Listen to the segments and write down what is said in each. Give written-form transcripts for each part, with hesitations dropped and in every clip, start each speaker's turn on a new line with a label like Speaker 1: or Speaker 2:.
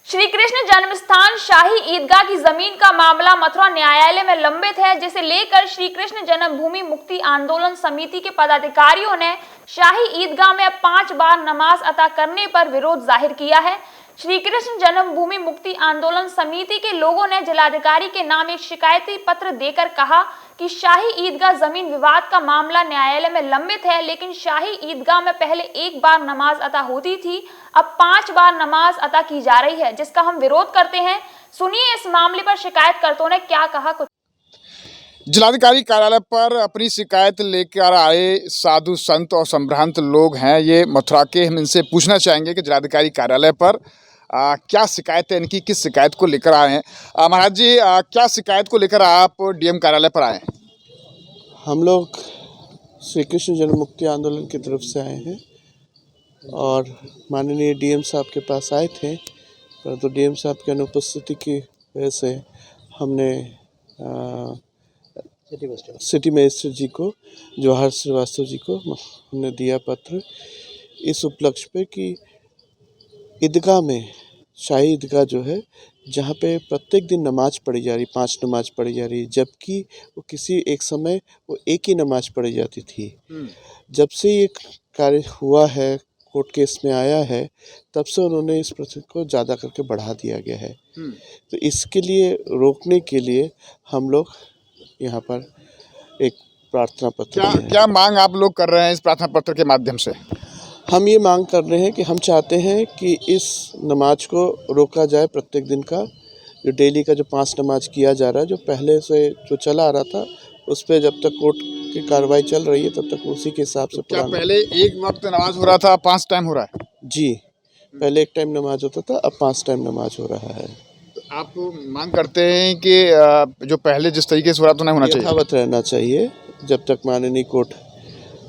Speaker 1: श्री कृष्ण जन्मस्थान शाही ईदगाह की जमीन का मामला मथुरा न्यायालय में लंबित है, जिसे लेकर श्री कृष्ण जन्मभूमि मुक्ति आंदोलन समिति के पदाधिकारियों ने शाही ईदगाह में 5 बार नमाज अता करने पर विरोध जाहिर किया है। श्री कृष्ण जन्मभूमि मुक्ति आंदोलन समिति के लोगों ने जिलाधिकारी के नाम एक शिकायती पत्र देकर कहा कि शाही ईदगाह जमीन विवाद का मामला न्यायालय में लंबित है, लेकिन शाही ईदगाह में पहले 1 बार नमाज अता होती थी, अब 5 बार नमाज अता की जा रही है, जिसका हम विरोध करते हैं। सुनिए इस मामले पर शिकायतकर्ताओं ने क्या कहा। कुछ
Speaker 2: जिलाधिकारी कार्यालय पर अपनी शिकायत लेकर आए साधु संत और संभ्रांत लोग हैं ये मथुरा के। हम इनसे पूछना चाहेंगे कि जिलाधिकारी कार्यालय पर क्या शिकायत है इनकी, किस शिकायत को लेकर आए हैं। महाराज जी, क्या शिकायत को लेकर आप डीएम कार्यालय पर आए हैं?
Speaker 3: हम लोग श्री कृष्ण जन्म मुक्ति आंदोलन की तरफ से आए हैं और माननीय डीएम साहब के पास आए थे, परंतु डीएम साहब की अनुपस्थिति की वजह से हमने सिटी मजिस्ट्रेट जी को, जवाहर श्रीवास्तव जी को हमने दिया पत्र इस उपलक्ष्य पे कि ईदगाह में, शाही ईदगाह जो है, जहाँ पे प्रत्येक दिन नमाज पढ़ी जा रही, 5 नमाज पढ़ी जा रही, जबकि वो किसी एक समय वो एक ही नमाज पढ़ी जाती थी। जब से ये कार्य हुआ है, कोर्ट केस में आया है, तब से उन्होंने इस प्रथा को ज़्यादा करके बढ़ा दिया गया है। तो इसके लिए रोकने के लिए हम लोग यहाँ पर एक प्रार्थना पत्र
Speaker 2: क्या मांग आप लोग कर रहे हैं इस प्रार्थना पत्र के माध्यम से?
Speaker 3: हम ये मांग कर रहे हैं कि हम चाहते हैं कि इस नमाज को रोका जाए। प्रत्येक दिन का जो डेली का जो 5 नमाज किया जा रहा है, जो पहले से जो चला आ रहा था, उस पर जब तक कोर्ट की कार्रवाई चल रही है तब तक उसी के हिसाब से।
Speaker 2: क्या पहले एक वक्त नमाज हो रहा था, 5 टाइम हो रहा है?
Speaker 3: जी, पहले 1 टाइम नमाज होता था, अब 5 टाइम नमाज हो रहा है।
Speaker 2: तो आप मांग करते हैं कि जो पहले जिस तरीके से हो रहा था नहीं होना चाहिए,
Speaker 3: यथावत रहना चाहिए जब तक माननीय कोर्ट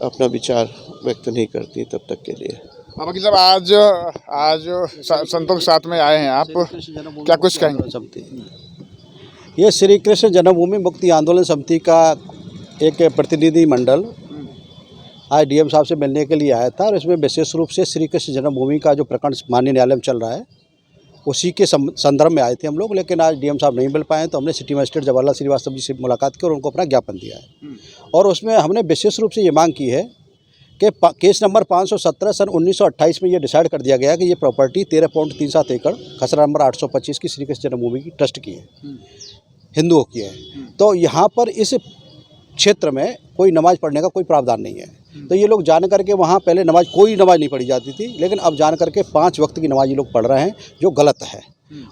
Speaker 3: अपना विचार व्यक्त नहीं करती तब तक के लिए।
Speaker 2: वकील साहब, आज संतों के साथ में आए हैं आप, क्या कुछ कहेंगे?
Speaker 4: ये श्री कृष्ण जन्मभूमि मुक्ति आंदोलन समिति का एक प्रतिनिधि मंडल आज डीएम साहब से मिलने के लिए आया था और इसमें विशेष रूप से श्री कृष्ण जन्मभूमि का जो प्रकरण माननीय न्यायालय में चल रहा है उसी के संदर्भ में आए थे हम लोग, लेकिन आज डीएम साहब नहीं मिल पाए, तो हमने सिटी मजिस्ट्रेट जवाहर श्रीवास्तव जी से मुलाकात की और उनको अपना ज्ञापन दिया है। और उसमें हमने विशेष रूप से ये मांग की है कि केस नंबर 517 सन 1928 में ये डिसाइड कर दिया गया कि ये प्रॉपर्टी 13.37 एकड़ खसरा नंबर 825 की श्री कृष्ण जन्मभूमि की ट्रस्ट की है, हिंदुओं की है। तो यहाँ पर इस क्षेत्र में कोई नमाज पढ़ने का कोई प्रावधान नहीं है। तो ये लोग जान करके वहाँ पहले कोई नमाज नहीं पढ़ी जाती थी, लेकिन अब जान करके 5 वक्त की नमाज ये लोग पढ़ रहे हैं, जो गलत है।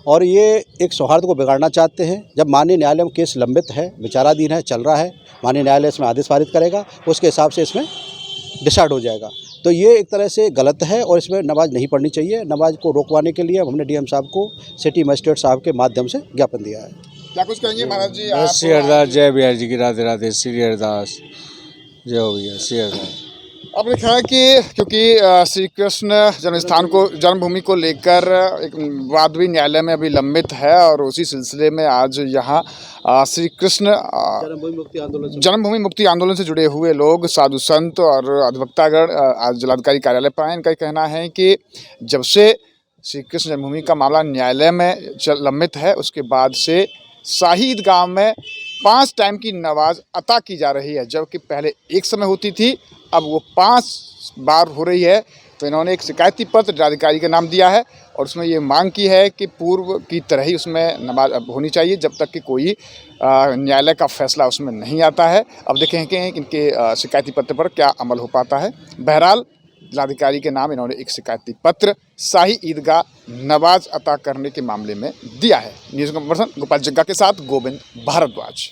Speaker 4: और ये एक सौहार्द को बिगाड़ना चाहते हैं। जब माननीय न्यायालय में केस लंबित है, विचाराधीन है, चल रहा है, माननीय न्यायालय इसमें आदेश पारित करेगा, उसके हिसाब से इसमें डिसाइड हो जाएगा। तो ये एक तरह से गलत है और इसमें नमाज नहीं पढ़नी चाहिए। नमाज को रोकवाने के लिए हमने डीएम साहब को सिटी मजिस्ट्रेट साहब के माध्यम से ज्ञापन दिया है।
Speaker 2: क्या कुछ कहेंगे महाराज जी?
Speaker 5: श्री हरदास, जय बिहार जी की राधे राधे। श्री हरदास, जय हो भैया, श्री हरदास।
Speaker 2: आपने कहा कि क्योंकि श्री कृष्ण जन्मभूमि को लेकर एक वाद भी न्यायालय में अभी लंबित है और उसी सिलसिले में आज यहाँ श्री कृष्ण जन्मभूमि मुक्ति आंदोलन से जुड़े हुए लोग, साधु संत और अधिवक्तागण आज जिलाधिकारी कार्यालय पर आए। इनका कहना है कि जब से श्री कृष्ण जन्मभूमि का मामला न्यायालय में लंबित है, उसके बाद से शाही ईदगाह में 5 टाइम की नमाज अता की जा रही है, जबकि पहले एक समय होती थी, अब वो 5 बार हो रही है। तो इन्होंने एक शिकायती पत्र जिलाधिकारी का नाम दिया है और उसमें ये मांग की है कि पूर्व की तरह ही उसमें नमाज अब होनी चाहिए, जब तक कि कोई न्यायालय का फैसला उसमें नहीं आता है। अब देखें कि इनके शिकायती पत्र पर क्या अमल हो पाता है। बहरहाल जिलाधिकारी के नाम इन्होंने एक शिकायती पत्र शाही ईदगाह नमाज अता करने के मामले में दिया है। न्यूज़ पर्सन गोपाल जग्गा के साथ गोविंद भारद्वाज।